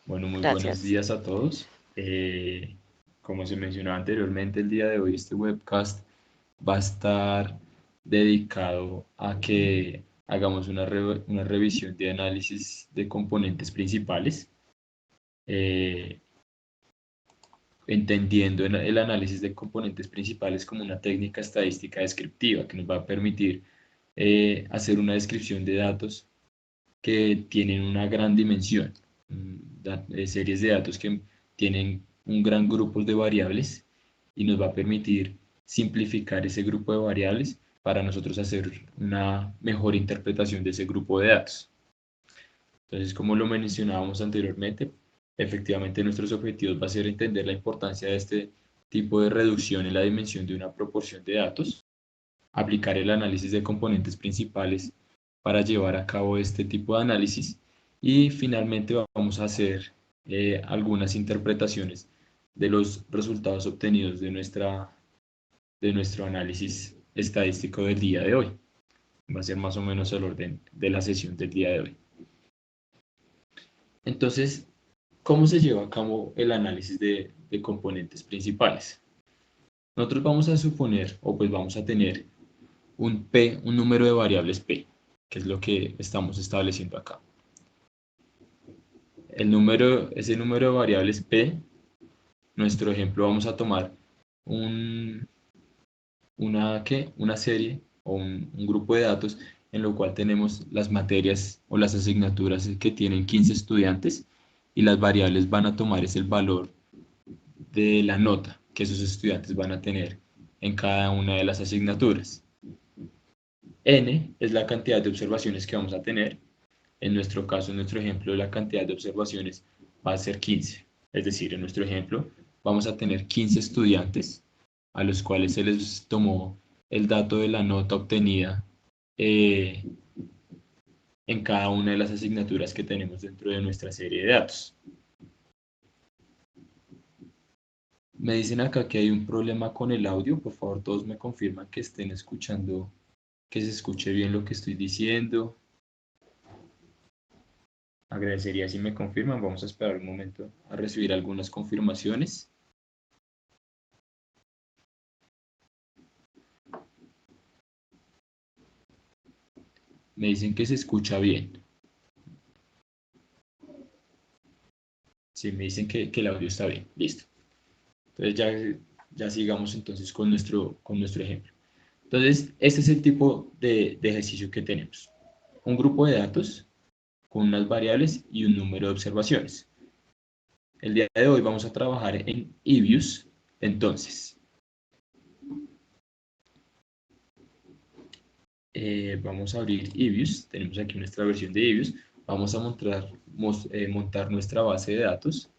Bueno, muy buenos Gracias. días a todos. Como se mencionaba anteriormente, el día de hoy este webcast va a estar dedicado a que hagamos una revisión de análisis de componentes principales, eh, entendiendo el análisis de componentes principales como una técnica estadística descriptiva que nos va a permitir hacer una descripción de datos que tienen una gran dimensión, series de datos que tienen un gran grupo de variables y nos va a permitir simplificar ese grupo de variables para nosotros hacer una mejor interpretación de ese grupo de datos. Entonces, como lo mencionábamos anteriormente, efectivamente nuestros objetivos va a ser entender la importancia de este tipo de reducción en la dimensión de una proporción de datos, aplicar el análisis de componentes principales para llevar a cabo este tipo de análisis y finalmente vamos a hacer algunas interpretaciones de los resultados obtenidos de nuestro análisis estadístico del día de hoy. Va a ser más o menos el orden de la sesión del día de hoy. Entonces, ¿cómo se lleva a cabo el análisis de componentes principales? Nosotros vamos a suponer, o pues vamos a tener un número de variables P, que es lo que estamos estableciendo acá. Ese número de variables P, nuestro ejemplo, vamos a tomar un, una serie o un grupo de datos en lo cual tenemos las materias o las asignaturas que tienen 15 estudiantes y las variables van a tomar es el valor de la nota que esos estudiantes van a tener en cada una de las asignaturas. N es la cantidad de observaciones que vamos a tener. En nuestro caso, en nuestro ejemplo, la cantidad de observaciones va a ser 15. Es decir, en nuestro ejemplo, vamos a tener 15 estudiantes a los cuales se les tomó el dato de la nota obtenida eh, en cada una de las asignaturas que tenemos dentro de nuestra serie de datos. Me dicen acá que hay un problema con el audio. Por favor, todos me confirman que estén escuchando, que se escuche bien lo que estoy diciendo. Agradecería si me confirman. Vamos a esperar un momento a recibir algunas confirmaciones. Me dicen que se escucha bien. Sí, me dicen que el audio está bien. Listo. Entonces ya sigamos entonces con nuestro ejemplo. Entonces, este es el tipo de ejercicio que tenemos. Un grupo de datos con unas variables y un número de observaciones. El día de hoy vamos a trabajar en eViews. Entonces, vamos a abrir eViews. Tenemos aquí nuestra versión de eViews. Vamos a montar nuestra base de datos.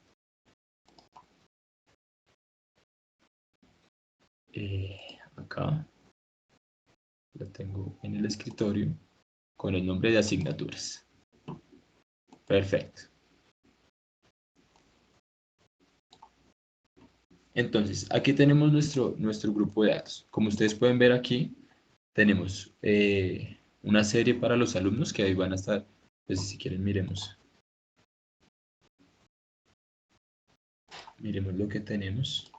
Acá la tengo en el escritorio con el nombre de asignaturas. Perfecto. Entonces, aquí tenemos nuestro grupo de datos. Como ustedes pueden ver aquí, tenemos una serie para los alumnos que ahí van a estar. Pues si quieren, miremos lo que tenemos.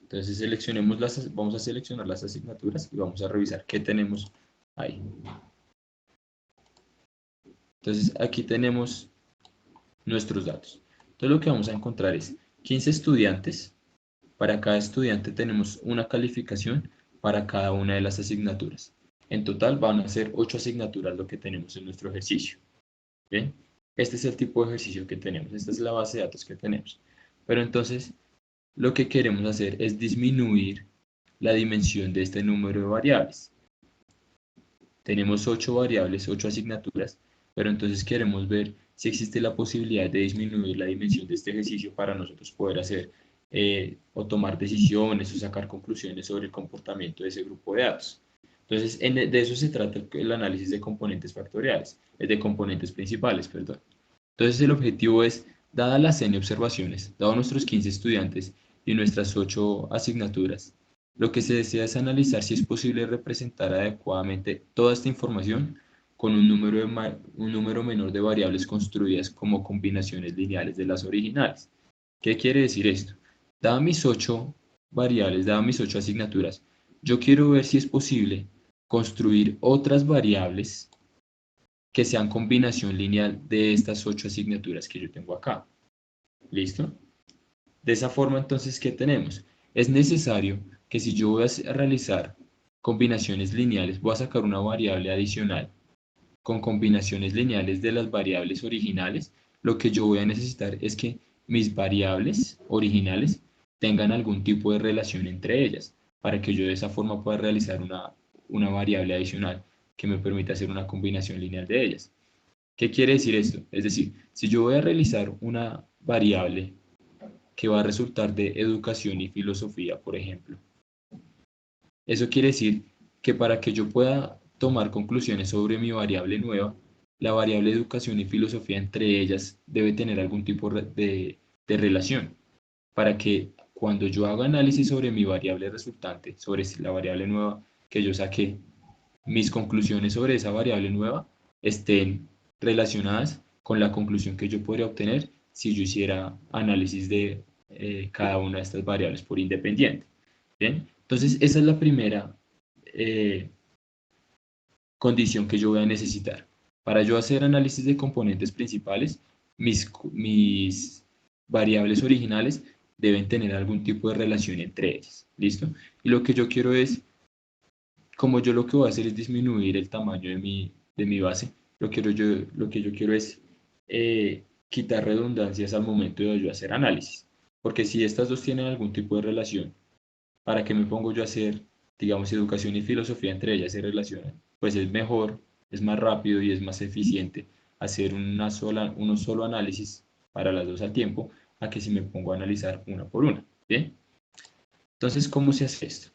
Entonces, vamos a seleccionar las asignaturas y vamos a revisar qué tenemos ahí. Entonces, aquí tenemos nuestros datos. Entonces, lo que vamos a encontrar es 15 estudiantes. Para cada estudiante tenemos una calificación para cada una de las asignaturas. En total van a ser 8 asignaturas lo que tenemos en nuestro ejercicio. ¿Bien? Este es el tipo de ejercicio que tenemos. Esta es la base de datos que tenemos. Pero entonces, lo que queremos hacer es disminuir la dimensión de este número de variables. Tenemos 8 variables, 8 asignaturas, pero entonces queremos ver si existe la posibilidad de disminuir la dimensión de este ejercicio para nosotros poder hacer o tomar decisiones o sacar conclusiones sobre el comportamiento de ese grupo de datos. Entonces, de eso se trata el análisis de componentes factoriales, de componentes principales, perdón. Entonces, el objetivo es, dadas las n observaciones, dados nuestros 15 estudiantes y nuestras 8 asignaturas, lo que se desea es analizar si es posible representar adecuadamente toda esta información con un número menor de variables construidas como combinaciones lineales de las originales. ¿Qué quiere decir esto? Dadas mis 8 variables, dadas mis 8 asignaturas, yo quiero ver si es posible construir otras variables que sean combinación lineal de estas 8 asignaturas que yo tengo acá. ¿Listo? De esa forma, entonces, ¿qué tenemos? Es necesario que si yo voy a realizar combinaciones lineales, voy a sacar una variable adicional con combinaciones lineales de las variables originales, lo que yo voy a necesitar es que mis variables originales tengan algún tipo de relación entre ellas, para que yo de esa forma pueda realizar una variable adicional que me permita hacer una combinación lineal de ellas. ¿Qué quiere decir esto? Es decir, si yo voy a realizar una variable que va a resultar de educación y filosofía, por ejemplo, eso quiere decir que para que yo pueda tomar conclusiones sobre mi variable nueva, la variable educación y filosofía entre ellas debe tener algún tipo de relación, para que cuando yo haga análisis sobre mi variable resultante, sobre la variable nueva que yo saqué, mis conclusiones sobre esa variable nueva estén relacionadas con la conclusión que yo podría obtener si yo hiciera análisis de cada una de estas variables por independiente. ¿Bien? Entonces, esa es la primera eh, condición que yo voy a necesitar. Para yo hacer análisis de componentes principales, mis variables originales deben tener algún tipo de relación entre ellas. ¿Listo? Y lo que yo quiero es, como yo lo que voy a hacer es disminuir el tamaño de mi base, lo que yo quiero es quitar redundancias al momento de yo hacer análisis. Porque si estas dos tienen algún tipo de relación, ¿para qué me pongo yo a hacer, digamos, educación y filosofía entre ellas se relacionan? Pues es mejor, es más rápido y es más eficiente hacer uno solo análisis para las dos al tiempo, a que si me pongo a analizar una por una. ¿Bien? Entonces, ¿cómo se hace esto?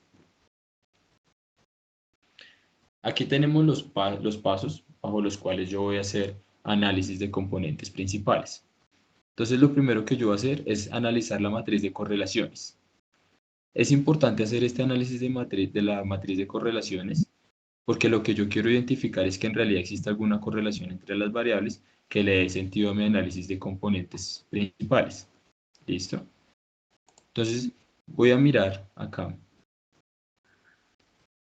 Aquí tenemos los pasos bajo los cuales yo voy a hacer análisis de componentes principales. Entonces, lo primero que yo voy a hacer es analizar la matriz de correlaciones. Es importante hacer este análisis de la matriz de correlaciones porque lo que yo quiero identificar es que en realidad existe alguna correlación entre las variables que le dé sentido a mi análisis de componentes principales. ¿Listo? Entonces, voy a mirar acá.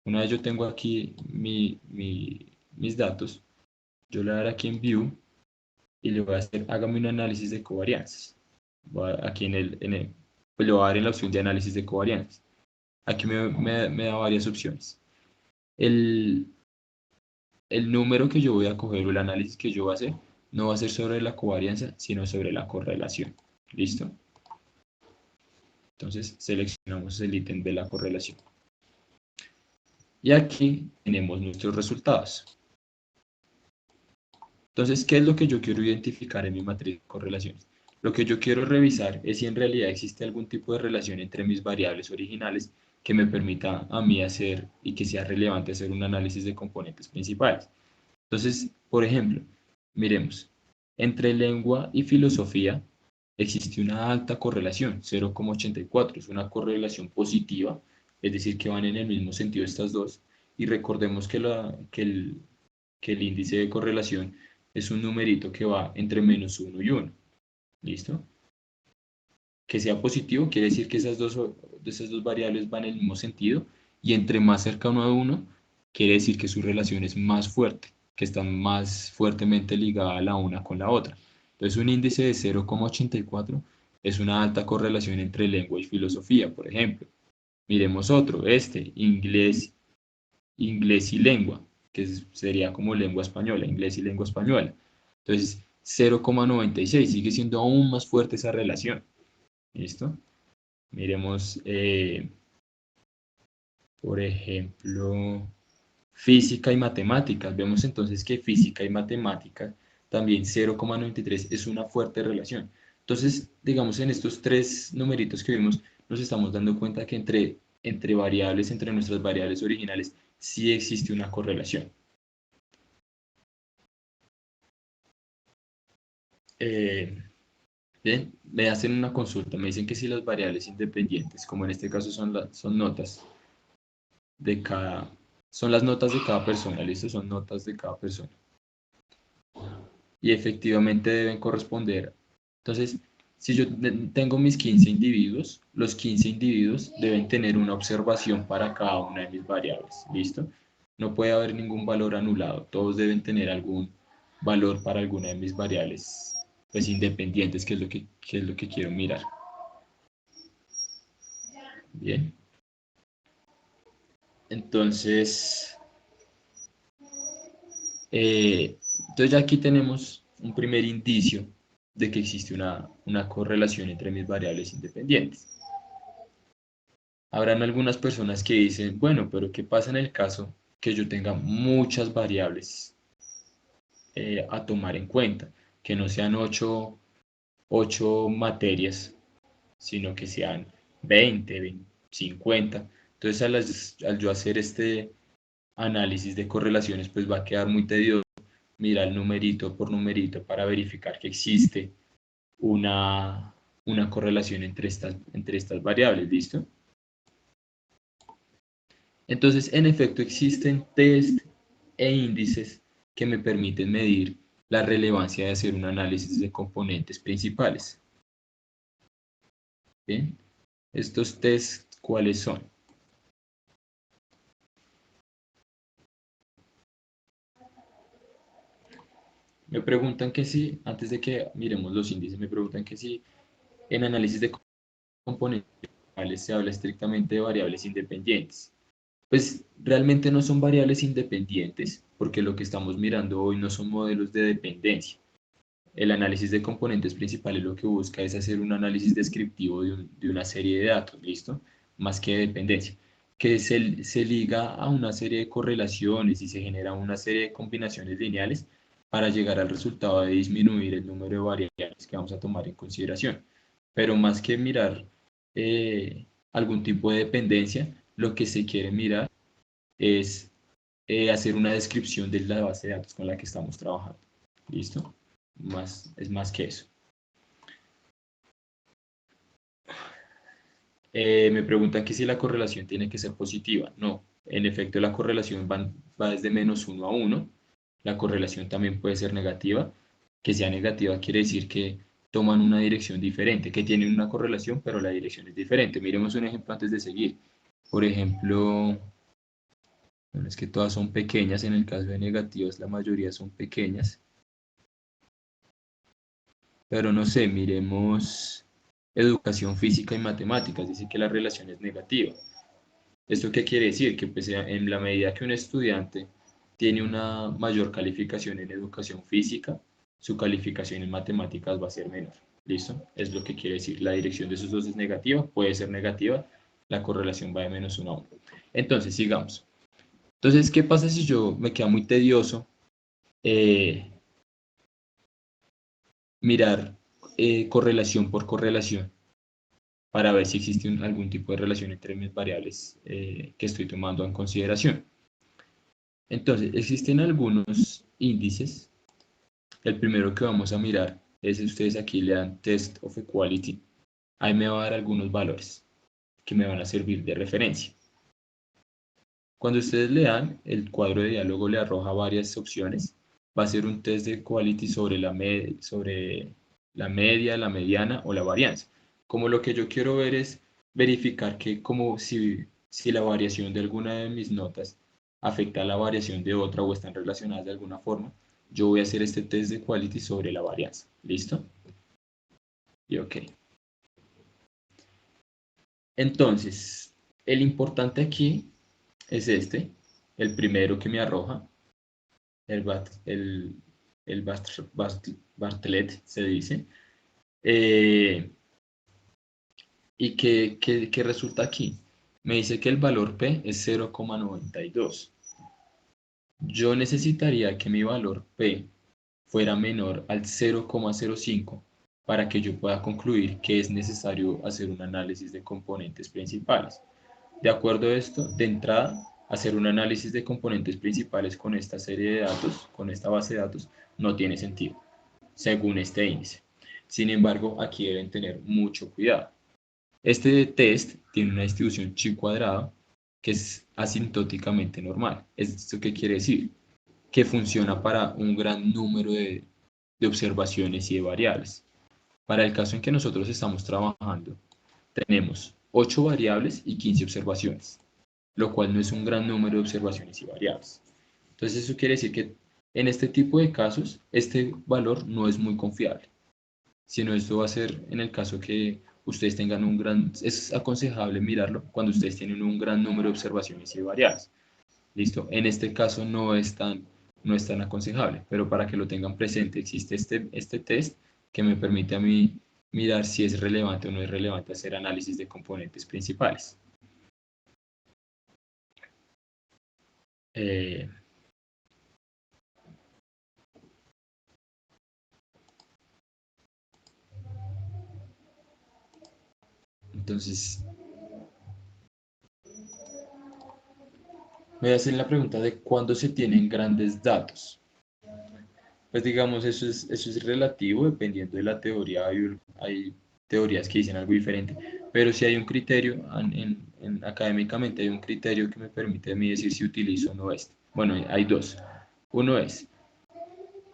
Una vez yo tengo aquí mis datos, yo le voy a dar aquí en View y le voy a hacer, hágame un análisis de covarianzas. Aquí pues le voy a dar en la opción de análisis de covarianzas. Aquí me da varias opciones. El, el número que yo voy a coger o el análisis que yo voy a hacer no va a ser sobre la covarianza, sino sobre la correlación. ¿Listo? Entonces seleccionamos el ítem de la correlación. Y aquí tenemos nuestros resultados. Entonces, ¿qué es lo que yo quiero identificar en mi matriz de correlaciones? Lo que yo quiero revisar es si en realidad existe algún tipo de relación entre mis variables originales que me permita a mí hacer y que sea relevante hacer un análisis de componentes principales. Entonces, por ejemplo, miremos, entre lengua y filosofía existe una alta correlación, 0,84, es una correlación positiva, es decir, que van en el mismo sentido estas dos, y recordemos que el índice de correlación es un numerito que va entre -1 y 1, ¿listo? Que sea positivo quiere decir que esas dos variables van en el mismo sentido, y entre más cercano a 1, quiere decir que su relación es más fuerte, que están más fuertemente ligadas la una con la otra. Entonces, un índice de 0,84 es una alta correlación entre lengua y filosofía, por ejemplo. Miremos otro, inglés y lengua, que sería como lengua española, inglés y lengua española. Entonces, 0,96 sigue siendo aún más fuerte esa relación. ¿Listo? Miremos, por ejemplo, física y matemáticas. Vemos entonces que física y matemáticas también 0,93 es una fuerte relación. Entonces, digamos, en estos tres numeritos que vimos, nos estamos dando cuenta que entre variables, entre nuestras variables originales, sí existe una correlación. Bien, me hacen una consulta, me dicen que si las variables independientes, como en este caso son notas de cada, son las notas de cada persona, ¿listo? Son notas de cada persona. y efectivamente deben corresponder. Entonces, si yo tengo mis 15 individuos, los 15 individuos deben tener una observación para cada una de mis variables. ¿Listo? No puede haber ningún valor anulado. Todos deben tener algún valor para alguna de mis variables pues, independientes, que es lo que quiero mirar. Bien. Entonces, entonces ya aquí tenemos un primer indicio de que existe una correlación entre mis variables independientes. Habrán algunas personas que dicen, bueno, pero ¿qué pasa en el caso que yo tenga muchas variables a tomar en cuenta? Que no sean 8 materias, sino que sean 20, 50. Entonces, al yo hacer este análisis de correlaciones, pues va a quedar muy tedioso mirar numerito por numerito para verificar que existe una correlación entre estas variables, ¿listo? Entonces, en efecto, existen test e índices que me permiten medir la relevancia de hacer un análisis de componentes principales. ¿Bien? Estos test, ¿cuáles son? Me preguntan que si, antes de que miremos los índices, me preguntan que si en análisis de componentes principales se habla estrictamente de variables independientes. Pues realmente no son variables independientes, porque lo que estamos mirando hoy no son modelos de dependencia. El análisis de componentes principales lo que busca es hacer un análisis descriptivo de una serie de datos, ¿listo? Más que de dependencia, que se liga a una serie de correlaciones y se genera una serie de combinaciones lineales para llegar al resultado de disminuir el número de variables que vamos a tomar en consideración. Pero más que mirar algún tipo de dependencia, lo que se quiere mirar es hacer una descripción de la base de datos con la que estamos trabajando. ¿Listo? Es más que eso. Me preguntan que si la correlación tiene que ser positiva. No, en efecto la correlación va desde -1 a 1. La correlación también puede ser negativa. Que sea negativa quiere decir que toman una dirección diferente, que tienen una correlación, pero la dirección es diferente. Miremos un ejemplo antes de seguir. Por ejemplo, bueno, es que todas son pequeñas. En el caso de negativas, la mayoría son pequeñas. Pero no sé, miremos educación física y matemáticas, dice que la relación es negativa. ¿Esto qué quiere decir? Que pues, en la medida que un estudiante tiene una mayor calificación en educación física, su calificación en matemáticas va a ser menor. ¿Listo? Es lo que quiere decir. La dirección de esos dos es negativa, puede ser negativa, la correlación va de -1 a 1. Entonces, sigamos. Entonces, ¿qué pasa si yo me queda muy tedioso eh, mirar correlación por correlación para ver si existe algún tipo de relación entre mis variables que estoy tomando en consideración? Entonces, existen algunos índices. El primero que vamos a mirar es, ustedes aquí le dan Test of Equality. Ahí me va a dar algunos valores que me van a servir de referencia. Cuando ustedes le dan, el cuadro de diálogo le arroja varias opciones. Va a ser un test de quality sobre sobre la media, la mediana o la varianza. Como lo que yo quiero ver es verificar que como si la variación de alguna de mis notas afecta a la variación de otra o están relacionadas de alguna forma, yo voy a hacer este test de quality sobre la varianza. ¿Listo? Y ok. Entonces, el importante aquí es este, el primero que me arroja, el Bartlett se dice. ¿Y qué resulta aquí? Me dice que el valor P es 0,92. Yo necesitaría que mi valor P fuera menor al 0,05 para que yo pueda concluir que es necesario hacer un análisis de componentes principales. De acuerdo a esto, de entrada, hacer un análisis de componentes principales con esta serie de datos, con esta base de datos, no tiene sentido, según este índice. Sin embargo, aquí deben tener mucho cuidado. Este test tiene una distribución chi cuadrado que es asintóticamente normal. ¿Esto qué quiere decir? Que funciona para un gran número de de observaciones y de variables. Para el caso en que nosotros estamos trabajando, tenemos 8 variables y 15 observaciones, lo cual no es un gran número de observaciones y variables. Entonces eso quiere decir que en este tipo de casos, este valor no es muy confiable, sino esto va a ser en el caso que ustedes tengan es aconsejable mirarlo cuando ustedes tienen un gran número de observaciones y variables. ¿Listo? En este caso no es tan aconsejable, pero para que lo tengan presente, existe este test que me permite a mí mirar si es relevante o no es relevante hacer análisis de componentes principales. Entonces, voy a hacer la pregunta de cuándo se tienen grandes datos. Pues digamos, eso es relativo dependiendo de la teoría. Hay teorías que dicen algo diferente, pero si hay un criterio, académicamente hay un criterio que me permite a mí decir si utilizo o no este. Bueno, hay dos. Uno es,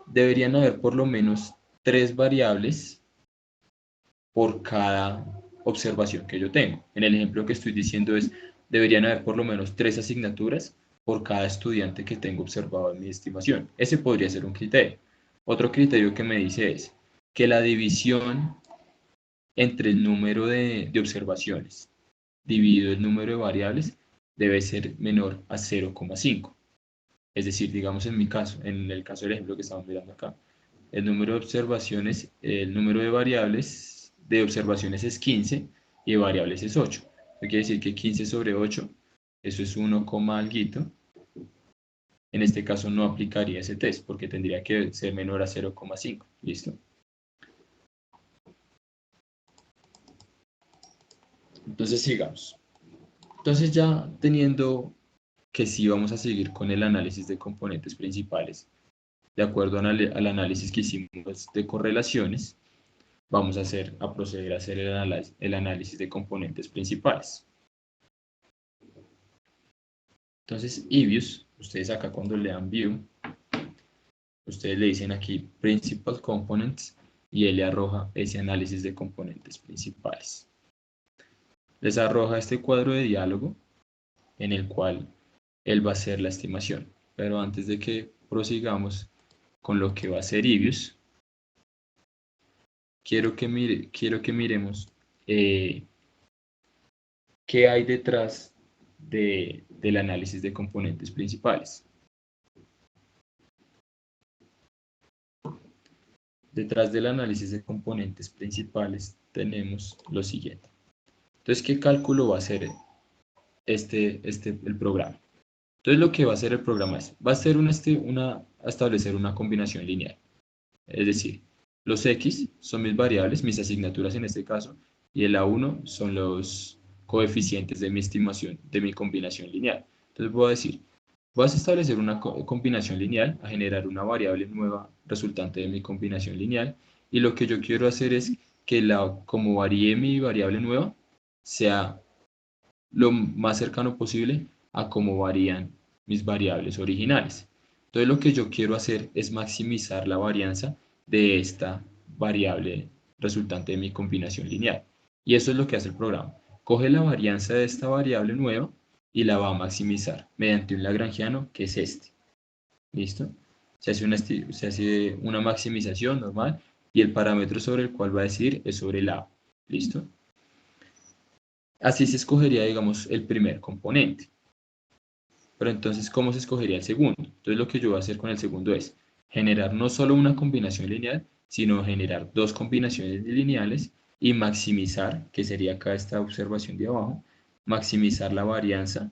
deberían haber por lo menos 3 variables por cada observación que yo tengo. En el ejemplo que estoy diciendo es, deberían haber por lo menos 3 asignaturas por cada estudiante que tengo observado en mi estimación. Ese podría ser un criterio. Otro criterio que me dice es que la división entre el número de observaciones dividido el número de variables debe ser menor a 0,5. Es decir, digamos en mi caso, en el caso del ejemplo que estamos mirando acá, el número de observaciones, el número de variables de observaciones es 15 y de variables es 8. Eso quiere decir que 15 sobre 8, eso es 1, alguito. En este caso no aplicaría ese test porque tendría que ser menor a 0,5. ¿Listo? Entonces sigamos. Entonces ya teniendo que sí vamos a seguir con el análisis de componentes principales, de acuerdo al análisis que hicimos de correlaciones, vamos a proceder a hacer el análisis de componentes principales. Entonces, IVIUS, ustedes acá cuando lean View, ustedes le dicen aquí Principal Components y él le arroja ese análisis de componentes principales. Les arroja este cuadro de diálogo en el cual él va a hacer la estimación. Pero antes de que prosigamos con lo que va a hacer IVIUS, quiero que miremos qué hay detrás del análisis de componentes principales. Detrás del análisis de componentes principales tenemos lo siguiente. Entonces, ¿qué cálculo va a hacer el programa? Entonces, lo que va a hacer el programa va a hacer establecer una combinación lineal. Es decir, los X son mis variables, mis asignaturas en este caso, y el A1 son los coeficientes de mi estimación, de mi combinación lineal. Entonces voy a decir, vas a establecer una combinación lineal, a generar una variable nueva resultante de mi combinación lineal, y lo que yo quiero hacer es que como varíe mi variable nueva, sea lo más cercano posible a cómo varían mis variables originales. Entonces lo que yo quiero hacer es maximizar la varianza de esta variable resultante de mi combinación lineal. Y eso es lo que hace el programa. Coge la varianza de esta variable nueva y la va a maximizar mediante un lagrangiano que es este. ¿Listo? Se hace una maximización normal y el parámetro sobre el cual va a decidir es sobre el A. ¿Listo? Así se escogería, digamos, el primer componente. Pero entonces, ¿cómo se escogería el segundo? Entonces, lo que yo voy a hacer con el segundo es generar no solo una combinación lineal, sino generar dos combinaciones lineales y maximizar, que sería acá esta observación de abajo, maximizar la varianza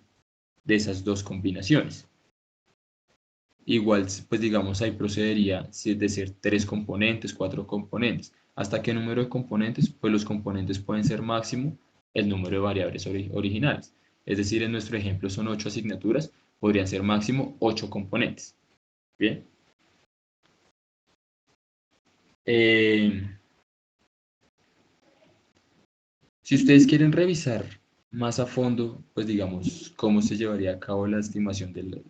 de esas dos combinaciones. Igual, pues digamos, ahí procedería de ser 3 componentes, 4 componentes. ¿Hasta qué número de componentes? Pues los componentes pueden ser máximo el número de variables originales. Es decir, en nuestro ejemplo son 8 asignaturas, podrían ser máximo 8 componentes. Bien. Si ustedes quieren revisar más a fondo, pues digamos, cómo se llevaría a cabo la estimación de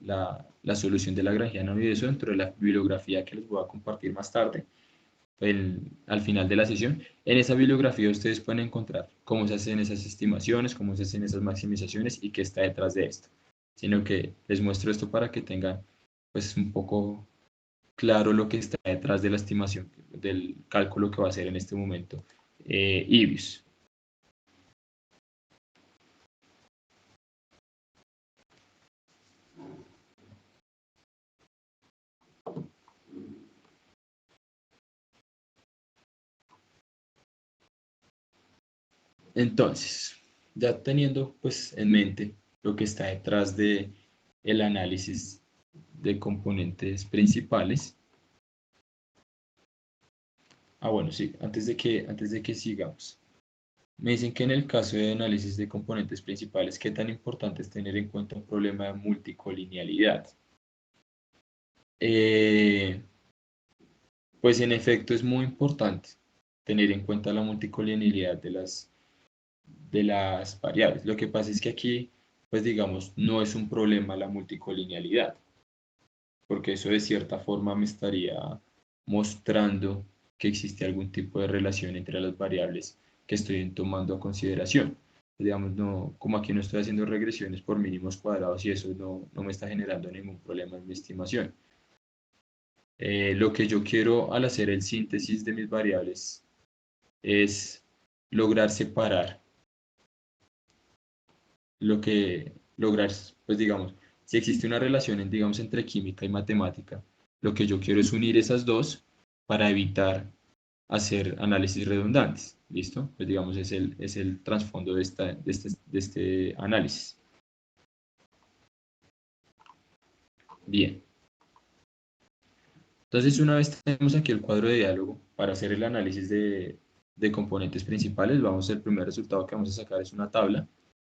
la solución de Lagrangiano y eso dentro de la bibliografía que les voy a compartir más tarde, al final de la sesión. En esa bibliografía ustedes pueden encontrar cómo se hacen esas estimaciones, cómo se hacen esas maximizaciones y qué está detrás de esto. Sino que les muestro esto para que tengan pues un poco claro lo que está detrás de la estimación, del cálculo que va a hacer en este momento IBIS. Entonces, ya teniendo pues en mente lo que está detrás de el análisis de componentes principales. Bueno, sí, antes de que sigamos. Me dicen que en el caso de análisis de componentes principales, ¿qué tan importante es tener en cuenta un problema de multicolinealidad? Pues en efecto es muy importante tener en cuenta la multicolinealidad de las variables. Lo que pasa es que aquí, pues digamos, no es un problema la multicolinealidad, porque eso de cierta forma me estaría mostrando que existe algún tipo de relación entre las variables que estoy tomando a consideración. Digamos, no, como aquí no estoy haciendo regresiones por mínimos cuadrados y eso no me está generando ningún problema en mi estimación. Lo que yo quiero al hacer el síntesis de mis variables es lograr separar lograr, pues digamos, si existe una relación, digamos, entre química y matemática, lo que yo quiero es unir esas dos para evitar hacer análisis redundantes, ¿listo? Pues digamos, es el trasfondo de este análisis. Bien. Entonces, una vez tenemos aquí el cuadro de diálogo para hacer el análisis de componentes principales, vamos, el primer resultado que vamos a sacar es una tabla.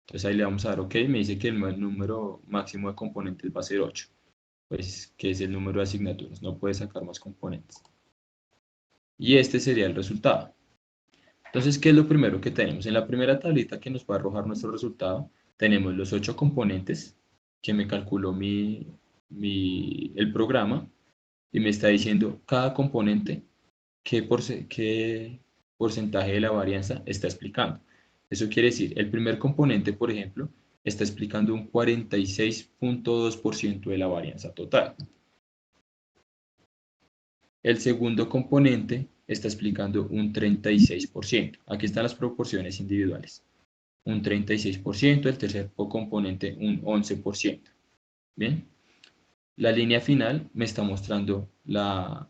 Entonces ahí le vamos a dar OK, me dice que el número máximo de componentes va a ser 8. Pues que es el número de asignaturas, no puede sacar más componentes. Y este sería el resultado. Entonces, ¿qué es lo primero que tenemos? En la primera tablita que nos va a arrojar nuestro resultado, tenemos los 8 componentes que me calculó el programa y me está diciendo cada componente qué porcentaje de la varianza está explicando. Eso quiere decir, el primer componente, por ejemplo, está explicando un 46.2% de la varianza total. El segundo componente está explicando un 36%. Aquí están las proporciones individuales. Un 36%, el tercer componente un 11%. Bien. La línea final me está mostrando la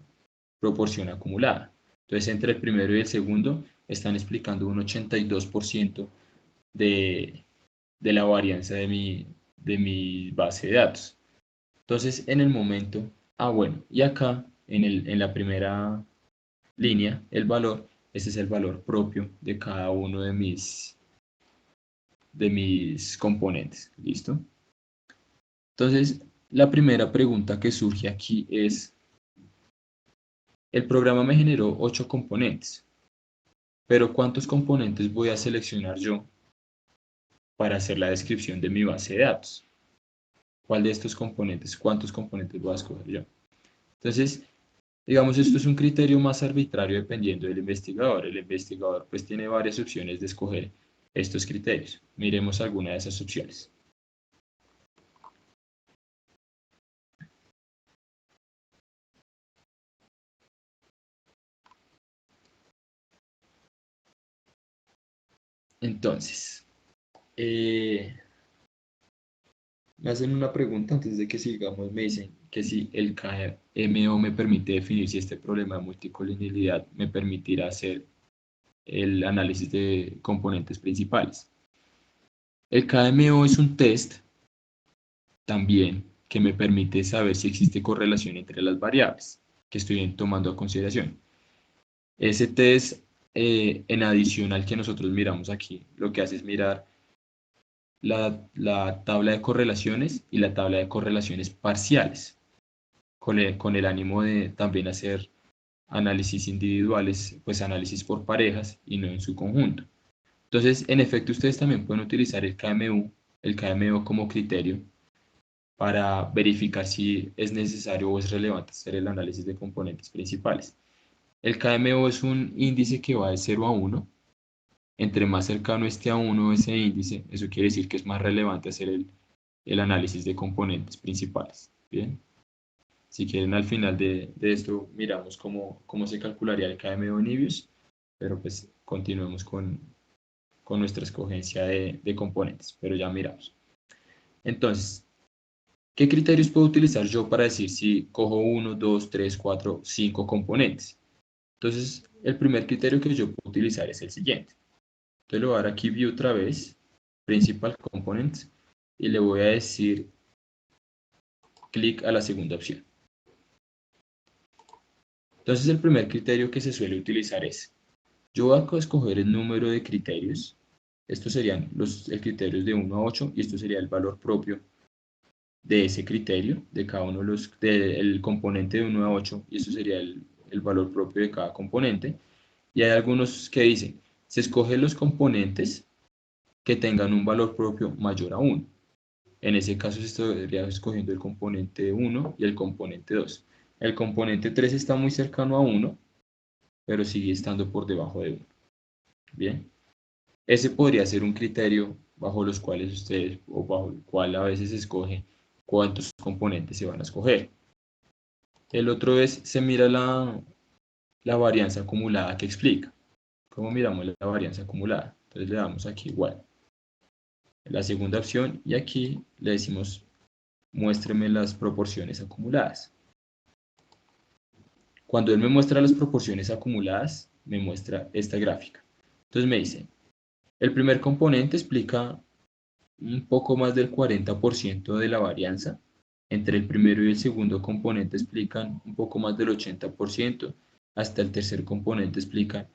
proporción acumulada. Entonces, entre el primero y el segundo están explicando un 82% de la varianza de mi base de datos. Entonces, en el momento, bueno, y acá en la primera línea, el valor, este es el valor propio de cada uno de mis componentes, ¿listo? Entonces, la primera pregunta que surge aquí es, el programa me generó 8 componentes, pero ¿cuántos componentes voy a seleccionar yo para hacer la descripción de mi base de datos? ¿Cuál de estos componentes, cuántos componentes voy a escoger yo? Entonces, digamos, esto es un criterio más arbitrario dependiendo del investigador. El investigador pues tiene varias opciones de escoger estos criterios. Miremos alguna de esas opciones. Entonces, me hacen una pregunta antes de que sigamos. Me dicen que si el KMO me permite definir si este problema de multicolinealidad me permitirá hacer el análisis de componentes principales. El KMO es un test también que me permite saber si existe correlación entre las variables que estoy tomando a consideración. Ese test, en adición al que nosotros miramos aquí, lo que hace es mirar la tabla de correlaciones y la tabla de correlaciones parciales, con el ánimo de también hacer análisis individuales, pues análisis por parejas y no en su conjunto. Entonces, en efecto, ustedes también pueden utilizar el KMU como criterio para verificar si es necesario o es relevante hacer el análisis de componentes principales. El KMO es un índice que va de 0 a 1. Entre más cercano esté a 1 ese índice, eso quiere decir que es más relevante hacer el análisis de componentes principales. Bien. Si quieren, al final de esto miramos cómo se calcularía el KMO en Ibius, pero pues continuemos con nuestra escogencia de componentes, pero ya miramos. Entonces, ¿qué criterios puedo utilizar yo para decir si cojo 1, 2, 3, 4, 5 componentes? Entonces, el primer criterio que yo puedo utilizar es el siguiente. Entonces, le voy a dar aquí View otra vez, Principal Components, y le voy a decir clic a la segunda opción. Entonces, el primer criterio que se suele utilizar es, yo voy a escoger el número de criterios. Estos serían los criterios de 1 a 8, y esto sería el valor propio de ese criterio, de cada uno de los, del componente de 1 a 8, y eso sería el valor propio de cada componente. Y hay algunos que dicen, se escogen los componentes que tengan un valor propio mayor a 1. En ese caso se estaría escogiendo el componente 1 y el componente 2. El componente 3 está muy cercano a 1, pero sigue estando por debajo de 1. Bien. Ese podría ser un criterio bajo los cuales ustedes, o bajo el cual a veces se escoge cuántos componentes se van a escoger. El otro es, se mira la varianza acumulada que explica. ¿Cómo miramos la varianza acumulada? Entonces le damos aquí igual. La segunda opción, y aquí le decimos, muéstreme las proporciones acumuladas. Cuando él me muestra las proporciones acumuladas, me muestra esta gráfica. Entonces me dice, el primer componente explica un poco más del 40% de la varianza. Entre el primero y el segundo componente explican un poco más del 80%. Hasta el tercer componente explica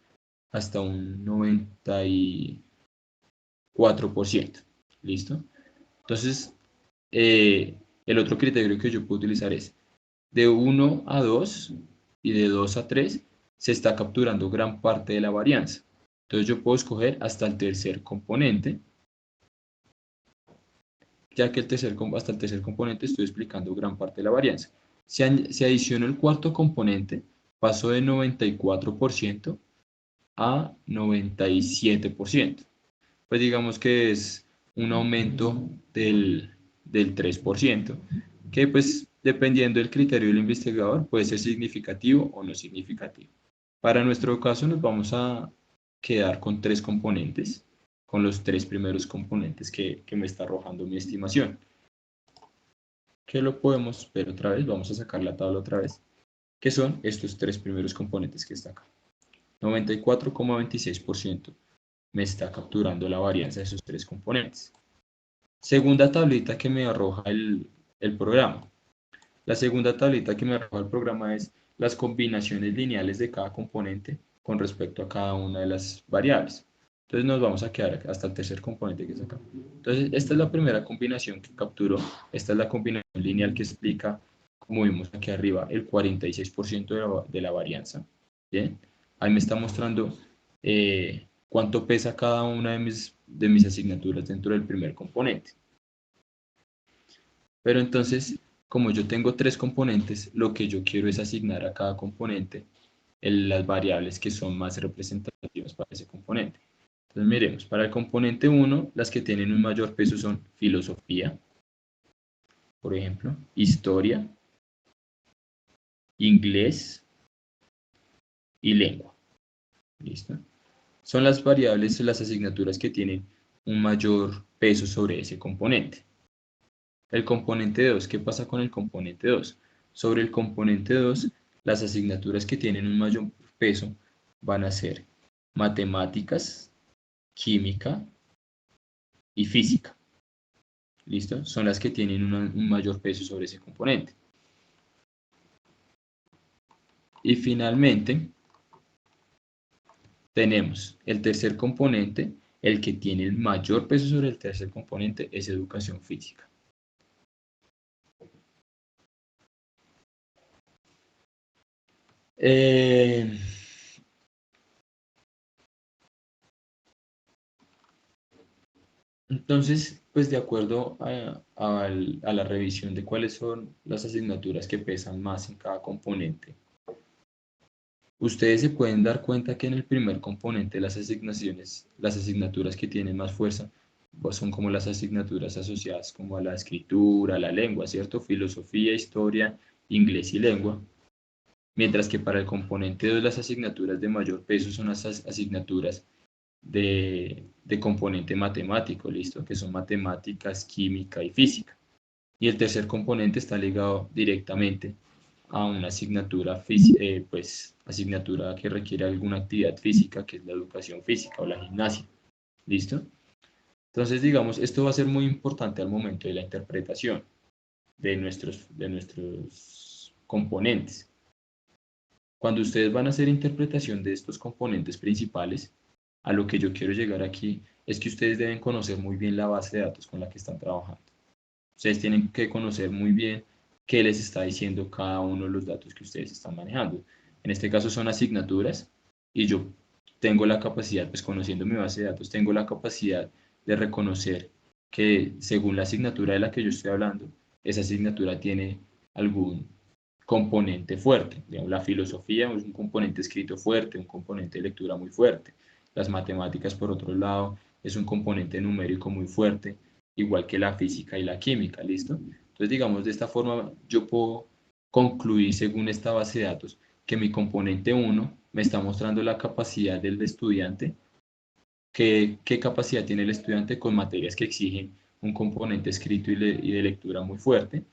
hasta un 94%. ¿Listo? Entonces, el otro criterio que yo puedo utilizar es de 1 a 2 y de 2 a 3 se está capturando gran parte de la varianza. Entonces yo puedo escoger hasta el tercer componente, ya que hasta el tercer componente estoy explicando gran parte de la varianza. Si adiciono el cuarto componente, paso de 94% a 97%. Pues digamos que es un aumento del 3%, que pues dependiendo del criterio del investigador puede ser significativo o no significativo. Para nuestro caso nos vamos a quedar con 3 componentes, con los 3 primeros componentes que me está arrojando mi estimación. Que lo podemos ver otra vez, vamos a sacar la tabla otra vez, que son estos 3 primeros componentes que está acá. 94,26% me está capturando la varianza de esos 3 componentes. Segunda tablita que me arroja el programa. La segunda tablita que me arroja el programa es las combinaciones lineales de cada componente con respecto a cada una de las variables. Entonces nos vamos a quedar hasta el tercer componente que es acá. Entonces esta es la primera combinación que capturó. Esta es la combinación lineal que explica, como vimos aquí arriba, el 46% de la varianza. ¿Bien? Ahí me está mostrando cuánto pesa cada una de mis asignaturas dentro del primer componente. Pero entonces, como yo tengo 3 componentes, lo que yo quiero es asignar a cada componente las variables que son más representativas para ese componente. Entonces miremos, para el componente 1, las que tienen un mayor peso son filosofía, por ejemplo, historia, inglés y lengua. ¿Listo? Son las variables, las asignaturas que tienen un mayor peso sobre ese componente. El componente 2, ¿qué pasa con el componente 2? Sobre el componente 2, las asignaturas que tienen un mayor peso van a ser matemáticas, química y física. ¿Listo? Son las que tienen un mayor peso sobre ese componente. Y finalmente, tenemos el tercer componente, el que tiene el mayor peso sobre el tercer componente es educación física. Entonces, pues de acuerdo a la revisión de cuáles son las asignaturas que pesan más en cada componente, Ustedes se pueden dar cuenta que en el primer componente las asignaturas que tienen más fuerza, pues son como las asignaturas asociadas como a la escritura, a la lengua, ¿cierto? Filosofía, historia, inglés y lengua. Mientras que para el componente 2 las asignaturas de mayor peso son las asignaturas de componente matemático, ¿listo? Que son matemáticas, química y física. Y el tercer componente está ligado directamente a una asignatura, pues, asignatura que requiere alguna actividad física, que es la educación física o la gimnasia. ¿Listo? Entonces, digamos, esto va a ser muy importante al momento de la interpretación de nuestros componentes. Cuando ustedes van a hacer interpretación de estos componentes principales, a lo que yo quiero llegar aquí es que ustedes deben conocer muy bien la base de datos con la que están trabajando. Ustedes tienen que conocer muy bien qué les está diciendo cada uno de los datos que ustedes están manejando. En este caso son asignaturas y yo tengo la capacidad, pues conociendo mi base de datos, tengo la capacidad de reconocer que según la asignatura de la que yo estoy hablando, esa asignatura tiene algún componente fuerte. Digamos, la filosofía es un componente escrito fuerte, un componente de lectura muy fuerte. Las matemáticas, por otro lado, es un componente numérico muy fuerte, igual que la física y la química, ¿listo? Entonces, digamos, de esta forma yo puedo concluir, según esta base de datos, que mi componente 1 me está mostrando la capacidad del estudiante, qué capacidad tiene el estudiante con materias que exigen un componente escrito y de lectura muy fuerte.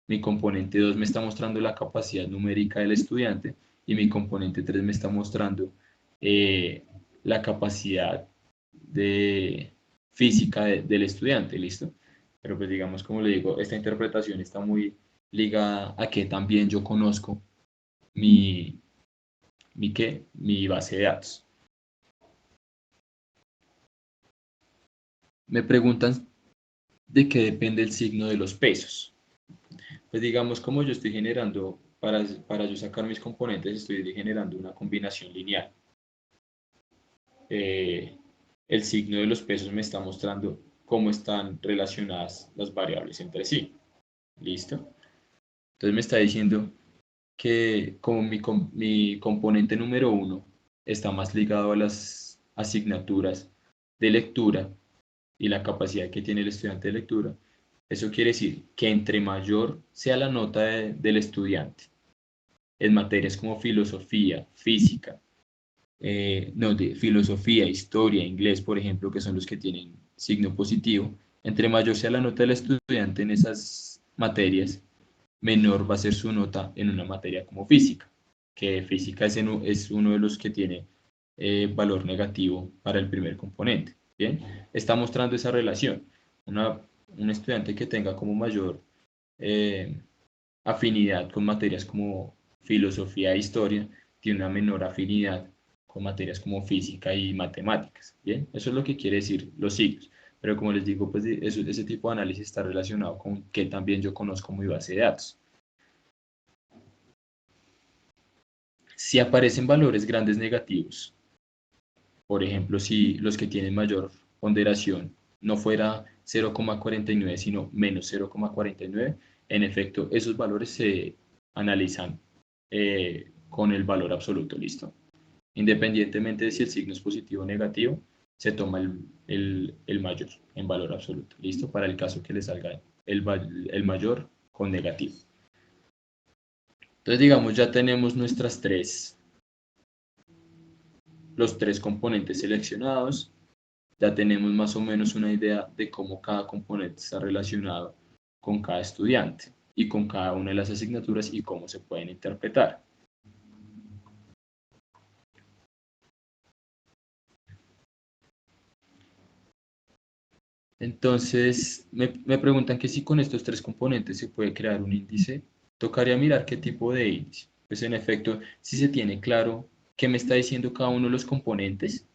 Mi componente 2 me está mostrando la capacidad numérica del estudiante y mi componente 3 me está mostrando la capacidad de física del estudiante, ¿listo? Pero pues digamos, como le digo, esta interpretación está muy ligada a que también yo conozco mi, mi base de datos. Me preguntan de qué depende el signo de los pesos. Pues digamos, como yo estoy generando, para yo sacar mis componentes, estoy generando una combinación lineal. El signo de los pesos me está mostrando cómo están relacionadas las variables entre sí. ¿Listo? Entonces me está diciendo que como mi componente número 1 está más ligado a las asignaturas de lectura y la capacidad que tiene el estudiante de lectura, eso quiere decir que entre mayor sea la nota del estudiante en materias como filosofía, física, no, de filosofía, historia, inglés, por ejemplo, que son los que tienen signo positivo, entre mayor sea la nota del estudiante en esas materias, menor va a ser su nota en una materia como física, que física es uno de los que tiene valor negativo para el primer componente. Bien, está mostrando esa relación. Un estudiante que tenga como mayor eh, afinidad con materias como filosofía e historia, tiene una menor afinidad con materias como física y matemáticas. Bien, eso es lo que quiere decir los signos. Pero como les digo, pues ese tipo de análisis está relacionado con que también yo conozco mi base de datos. Si aparecen valores grandes negativos, por ejemplo, si los que tienen mayor ponderación no fuera 0,49, sino menos 0,49, en efecto, esos valores se analizan con el valor absoluto, ¿listo? Independientemente de si el signo es positivo o negativo, se toma el mayor en valor absoluto, ¿listo? Para el caso que le salga el mayor con negativo. Entonces, digamos, ya tenemos los tres componentes seleccionados. Ya tenemos más o menos una idea de cómo cada componente está relacionado con cada estudiante y con cada una de las asignaturas y cómo se pueden interpretar. Entonces, me preguntan que si con estos tres componentes se puede crear un índice. Tocaría mirar qué tipo de índice. Pues en efecto, si se tiene claro qué me está diciendo cada uno de los componentes,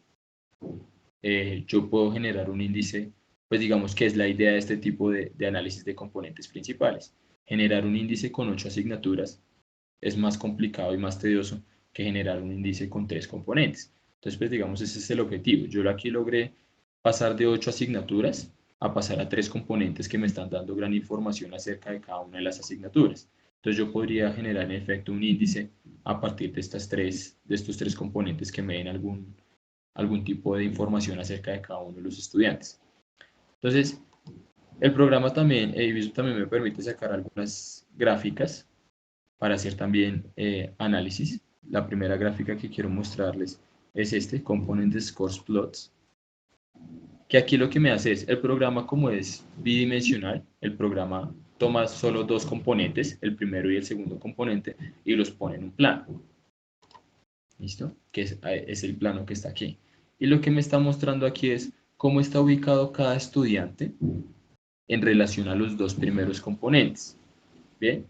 yo puedo generar un índice, pues digamos que es la idea de este tipo de análisis de componentes principales. Generar un índice con 8 asignaturas es más complicado y más tedioso que generar un índice con 3 componentes. Entonces, pues digamos, ese es el objetivo. Yo aquí logré pasar de 8 asignaturas a pasar a 3 componentes que me están dando gran información acerca de cada una de las asignaturas. Entonces yo podría generar en efecto un índice a partir de estos tres componentes que me den algún tipo de información acerca de cada uno de los estudiantes. Entonces, el programa también, Visual también me permite sacar algunas gráficas para hacer también análisis. La primera gráfica que quiero mostrarles es este, Component Scores Plots, que aquí lo que me hace es, el programa como es bidimensional, el programa toma solo dos componentes, el primero y el segundo componente, y los pone en un plano. ¿Listo? Que es el plano que está aquí. Y lo que me está mostrando aquí es cómo está ubicado cada estudiante en relación a los dos primeros componentes. Bien,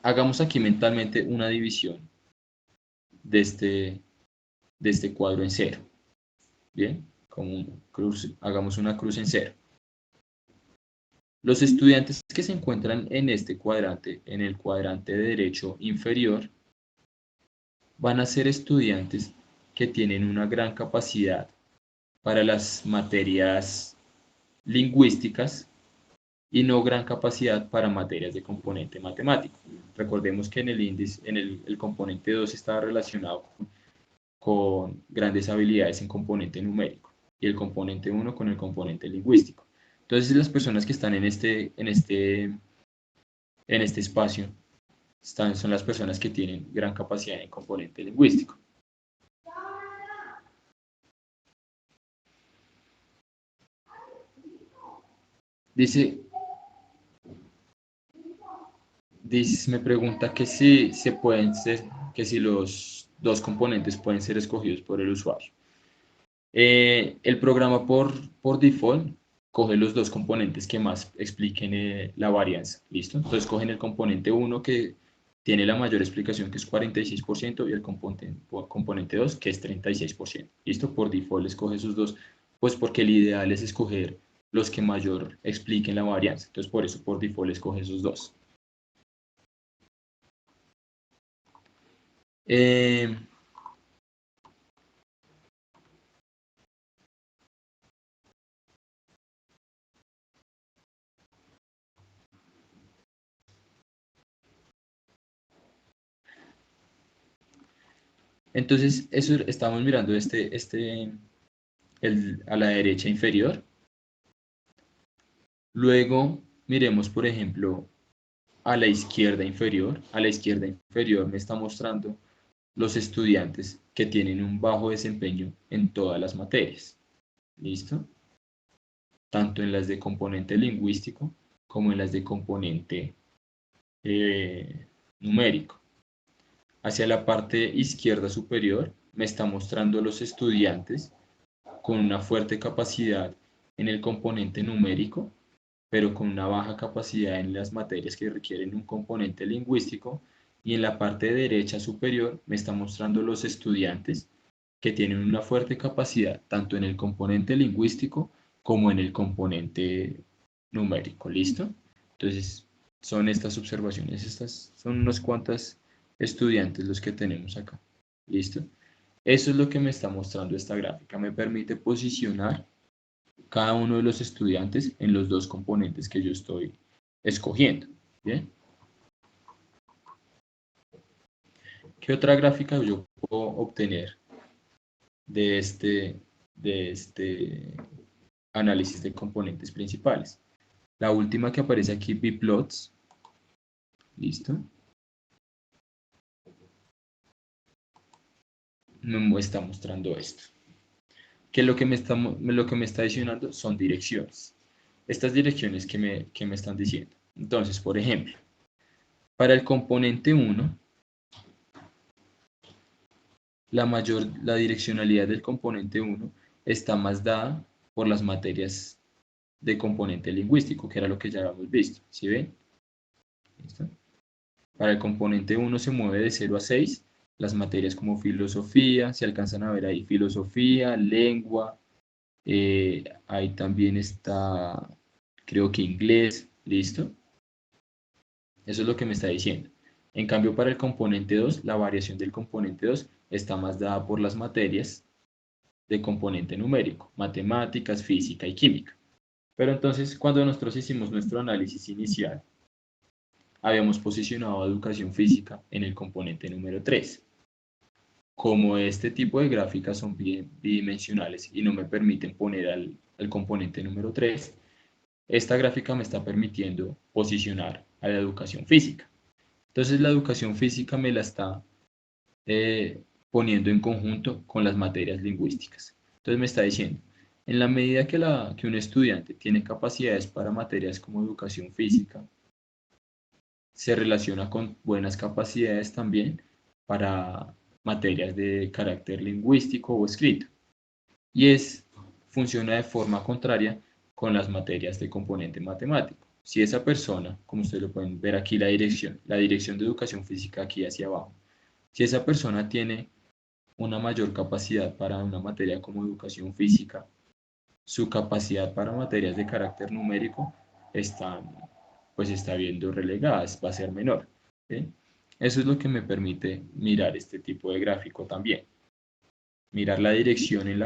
hagamos aquí mentalmente una división de este cuadro en cero. Bien, hagamos una cruz en cero. Los estudiantes que se encuentran en este cuadrante, en el cuadrante derecho inferior, van a ser estudiantes que tienen una gran capacidad para las materias lingüísticas y no gran capacidad para materias de componente matemático. Recordemos que en el índice, el componente 2 estaba relacionado con grandes habilidades en componente numérico y el componente 1 con el componente lingüístico. Entonces las personas que están en este espacio son las personas que tienen gran capacidad en componente lingüístico. Dice, me pregunta que si que si los dos componentes pueden ser escogidos por el usuario. El programa por default coge los dos componentes que más expliquen la varianza, ¿listo? Entonces cogen el componente 1 que tiene la mayor explicación, que es 46%, y el componente 2, que es 36%, ¿listo? Por default escoge esos dos, pues porque el ideal es escoger los que mayor expliquen la varianza, entonces por eso por default escoge esos dos. Entonces, eso estamos mirando a la derecha inferior. Luego, miremos, por ejemplo, a la izquierda inferior. A la izquierda inferior me está mostrando los estudiantes que tienen un bajo desempeño en todas las materias. ¿Listo? Tanto en las de componente lingüístico como en las de componente numérico. Hacia la parte izquierda superior me está mostrando los estudiantes con una fuerte capacidad en el componente numérico, pero con una baja capacidad en las materias que requieren un componente lingüístico. Y en la parte derecha superior me está mostrando los estudiantes que tienen una fuerte capacidad tanto en el componente lingüístico como en el componente numérico. ¿Listo? Entonces, son estas observaciones, estas son unos cuantos estudiantes los que tenemos acá. ¿Listo? Eso es lo que me está mostrando esta gráfica. Me permite posicionar cada uno de los estudiantes en los dos componentes que yo estoy escogiendo. ¿Bien? ¿Qué otra gráfica yo puedo obtener de este análisis de componentes principales? La última que aparece aquí, bplots. ¿Listo? Me está mostrando esto. Que lo que me está diciendo son direcciones. Estas direcciones que me están diciendo. Entonces, por ejemplo, para el componente 1, la direccionalidad del componente 1 está más dada por las materias de componente lingüístico, que era lo que ya habíamos visto. ¿Sí ven? ¿Listo? Para el componente 1 se mueve de 0 a 6, las materias como filosofía, se alcanzan a ver ahí filosofía, lengua, ahí también está, creo que inglés, ¿listo? Eso es lo que me está diciendo. En cambio, para el componente 2, la variación del componente 2 está más dada por las materias de componente numérico, matemáticas, física y química. Pero entonces, cuando nosotros hicimos nuestro análisis inicial, habíamos posicionado a educación física en el componente número 3. Como este tipo de gráficas son bidimensionales y no me permiten poner al componente número 3, esta gráfica me está permitiendo posicionar a la educación física. Entonces la educación física me la está poniendo en conjunto con las materias lingüísticas. Entonces me está diciendo, en la medida que un estudiante tiene capacidades para materias como educación física, se relaciona con buenas capacidades también para materias de carácter lingüístico o escrito. Y funciona de forma contraria con las materias de componente matemático. Si esa persona, como ustedes lo pueden ver aquí, la dirección de educación física aquí hacia abajo, si esa persona tiene una mayor capacidad para una materia como educación física, su capacidad para materias de carácter numérico está viendo relegada, va a ser menor. ¿Sí? Eso es lo que me permite mirar este tipo de gráfico también. Mirar la dirección en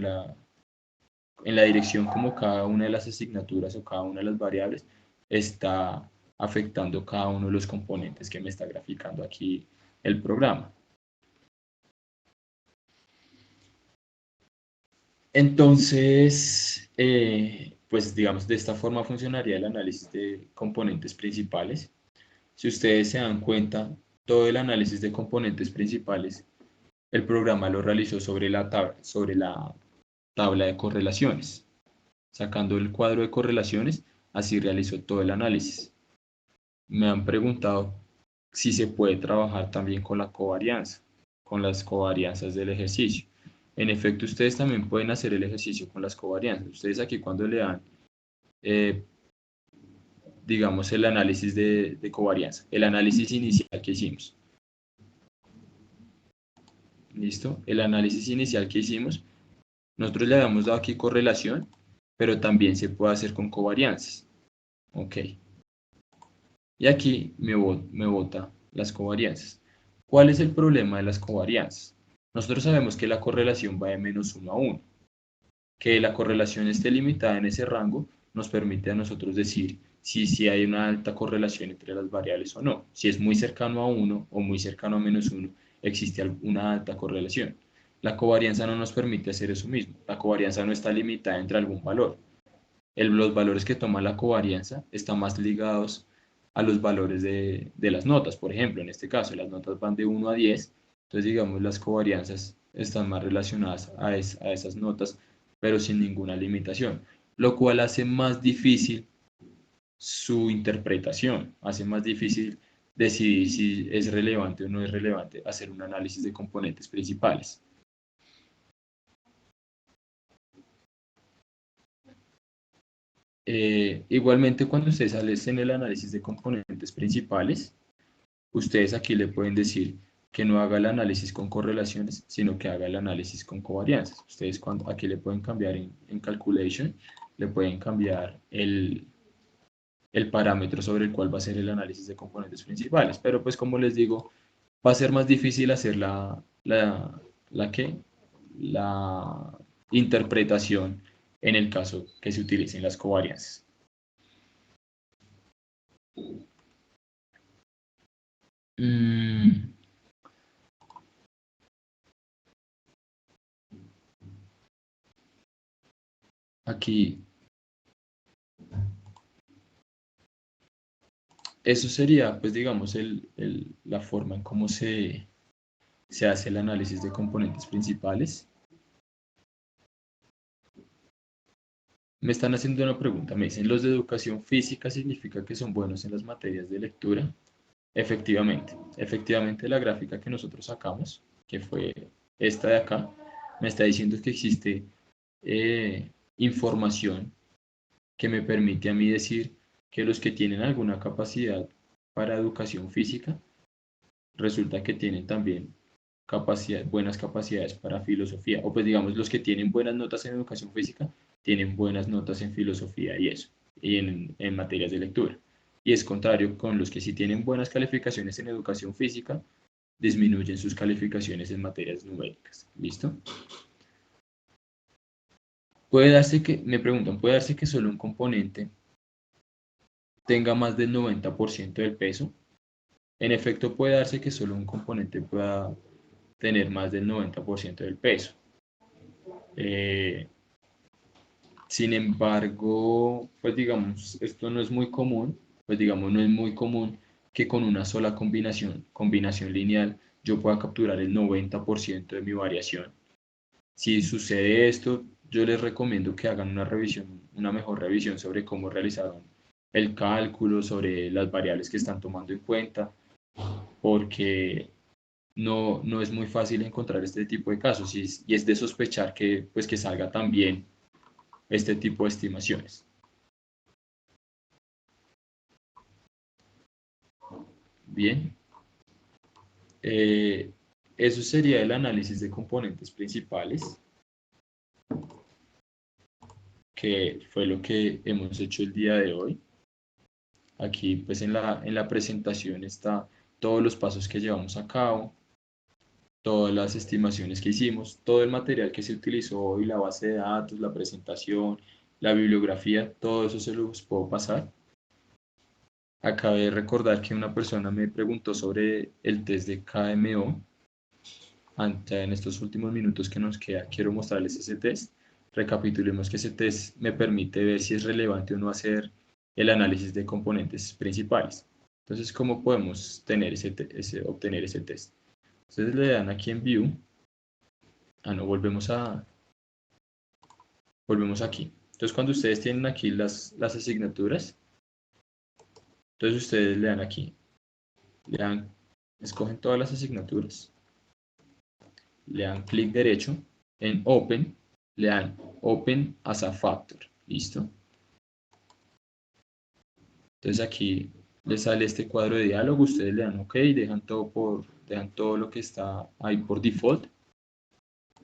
la dirección como cada una de las asignaturas o cada una de las variables está afectando cada uno de los componentes que me está graficando aquí el programa. Entonces, pues digamos, de esta forma funcionaría el análisis de componentes principales. Si ustedes se dan cuenta, todo el análisis de componentes principales, el programa lo realizó sobre la tabla de correlaciones. Sacando el cuadro de correlaciones, así realizó todo el análisis. Me han preguntado si se puede trabajar también con la covarianza, con las covarianzas del ejercicio. En efecto, ustedes también pueden hacer el ejercicio con las covarianzas. Ustedes aquí cuando le dan, digamos, el análisis de covarianza, el análisis inicial que hicimos. ¿Listo? El análisis inicial que hicimos, nosotros le habíamos dado aquí correlación, pero también se puede hacer con covarianzas. Ok. Y aquí me bota las covarianzas. ¿Cuál es el problema de las covarianzas? Nosotros sabemos que la correlación va de menos 1 a 1. Que la correlación esté limitada en ese rango nos permite a nosotros decir si hay una alta correlación entre las variables o no. Si es muy cercano a 1 o muy cercano a menos 1, existe una alta correlación. La covarianza no nos permite hacer eso mismo. La covarianza no está limitada entre algún valor. Los valores que toma la covarianza están más ligados a los valores de las notas. Por ejemplo, en este caso, las notas van de 1 a 10, entonces digamos las covarianzas están más relacionadas a esas notas, pero sin ninguna limitación, lo cual hace más difícil su interpretación, hace más difícil decidir si es relevante o no es relevante hacer un análisis de componentes principales. Igualmente, cuando ustedes hacen el análisis de componentes principales, ustedes aquí le pueden decir que no haga el análisis con correlaciones, sino que haga el análisis con covarianzas. Ustedes aquí le pueden cambiar en Calculation, le pueden cambiar el parámetro sobre el cual va a ser el análisis de componentes principales. Pero pues como les digo, va a ser más difícil hacer la interpretación en el caso que se utilicen las covarianzas. Aquí, eso sería, pues digamos, la forma en cómo se hace el análisis de componentes principales. Me están haciendo una pregunta, me dicen, ¿los de educación física significa que son buenos en las materias de lectura? Efectivamente la gráfica que nosotros sacamos, que fue esta de acá, me está diciendo que existe información que me permite a mí decir que los que tienen alguna capacidad para educación física, resulta que tienen también buenas capacidades para filosofía, o pues digamos los que tienen buenas notas en educación física, tienen buenas notas en filosofía y eso, y en materias de lectura. Y es contrario con los que sí tienen buenas calificaciones en educación física, disminuyen sus calificaciones en materias numéricas. ¿Listo? Me preguntan, ¿puede darse que solo un componente tenga más del 90% del peso. En efecto, puede darse que solo un componente pueda tener más del 90% del peso. Sin embargo, pues digamos, esto no es muy común, pues digamos, no es muy común que con una sola combinación lineal yo pueda capturar el 90% de mi variación. Si sucede esto, yo les recomiendo que hagan una revisión, una mejor revisión sobre cómo realizaron el cálculo, sobre las variables que están tomando en cuenta, porque no es muy fácil encontrar este tipo de casos y es de sospechar que, pues, que salga también este tipo de estimaciones. Bien, eso sería el análisis de componentes principales, que fue lo que hemos hecho el día de hoy. Aquí pues en la presentación está todos los pasos que llevamos a cabo, todas las estimaciones que hicimos, todo el material que se utilizó hoy, la base de datos, la presentación, la bibliografía, todo eso se los puedo pasar. Acabé de recordar que una persona me preguntó sobre el test de KMO. En estos últimos minutos que nos queda, quiero mostrarles ese test. Recapitulemos que ese test me permite ver si es relevante o no hacer el análisis de componentes principales. Entonces, ¿cómo podemos tener obtener ese test? Ustedes le dan aquí en View. No, volvemos aquí. Entonces, cuando ustedes tienen aquí las asignaturas, entonces ustedes le dan aquí, escogen todas las asignaturas, le dan clic derecho en Open, le dan Open as a Factor, ¿listo? Entonces aquí les sale este cuadro de diálogo, ustedes le dan OK, dejan todo lo que está ahí por default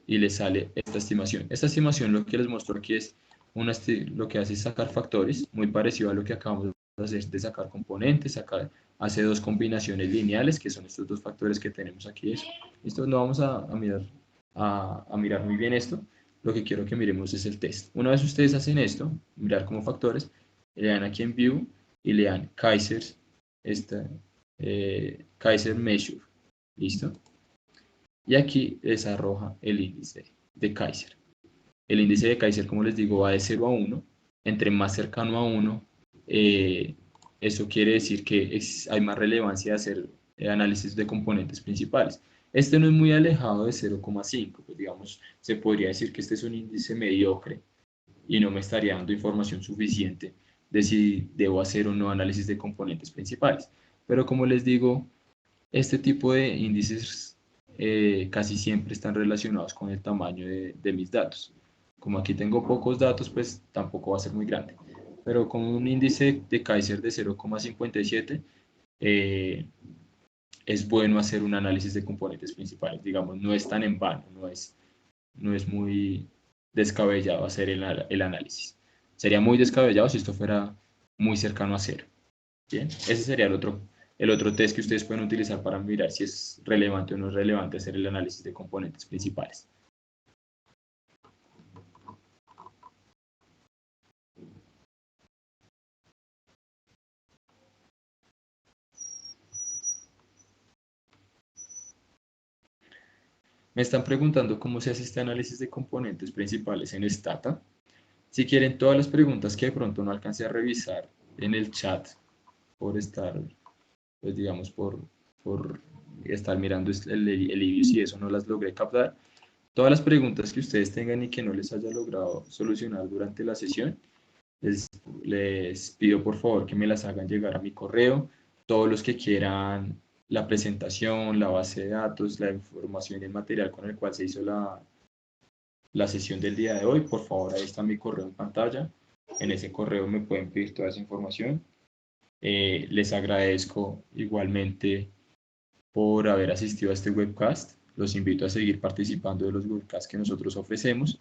y les sale esta estimación. Esta estimación lo que les muestro aquí es lo que hace es sacar factores, muy parecido a lo que acabamos de hacer de sacar componentes, hace dos combinaciones lineales, que son estos dos factores que tenemos aquí. Esto no vamos a mirar, a mirar muy bien esto. Lo que quiero que miremos es el test. Una vez ustedes hacen esto, mirar como factores, le dan aquí en View y le dan Kaiser Measure. ¿Listo? Y aquí les arroja el índice de Kaiser. El índice de Kaiser, como les digo, va de 0 a 1. Entre más cercano a 1, eso quiere decir que hay más relevancia de hacer análisis de componentes principales. Este no es muy alejado de 0,5, pues digamos, se podría decir que este es un índice mediocre y no me estaría dando información suficiente de si debo hacer o no análisis de componentes principales. Pero como les digo, este tipo de índices casi siempre están relacionados con el tamaño de mis datos. Como aquí tengo pocos datos, pues tampoco va a ser muy grande. Pero con un índice de Kaiser de 0,57, es bueno hacer un análisis de componentes principales. Digamos, no es tan en vano, no es muy descabellado hacer el análisis. Sería muy descabellado si esto fuera muy cercano a cero. Bien, ese sería el otro test que ustedes pueden utilizar para mirar si es relevante o no es relevante hacer el análisis de componentes principales. Me están preguntando cómo se hace este análisis de componentes principales en Stata. Si quieren todas las preguntas que de pronto no alcance a revisar en el chat por estar, pues digamos, por estar mirando el IBIUS y eso no las logré captar, todas las preguntas que ustedes tengan y que no les haya logrado solucionar durante la sesión, les pido por favor que me las hagan llegar a mi correo. Todos los que quieran la presentación, la base de datos, la información y el material con el cual se hizo la sesión del día de hoy, por favor, ahí está mi correo en pantalla. En ese correo me pueden pedir toda esa información. Les agradezco igualmente por haber asistido a este webcast. Los invito a seguir participando de los webcasts que nosotros ofrecemos.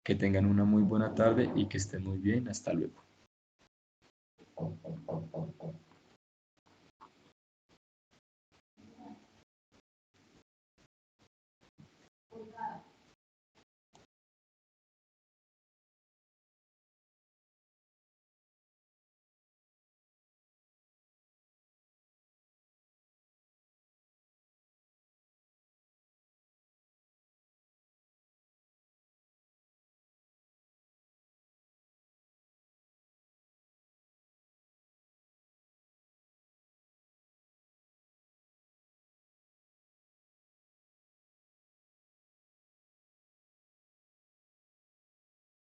Que tengan una muy buena tarde y que estén muy bien. Hasta luego.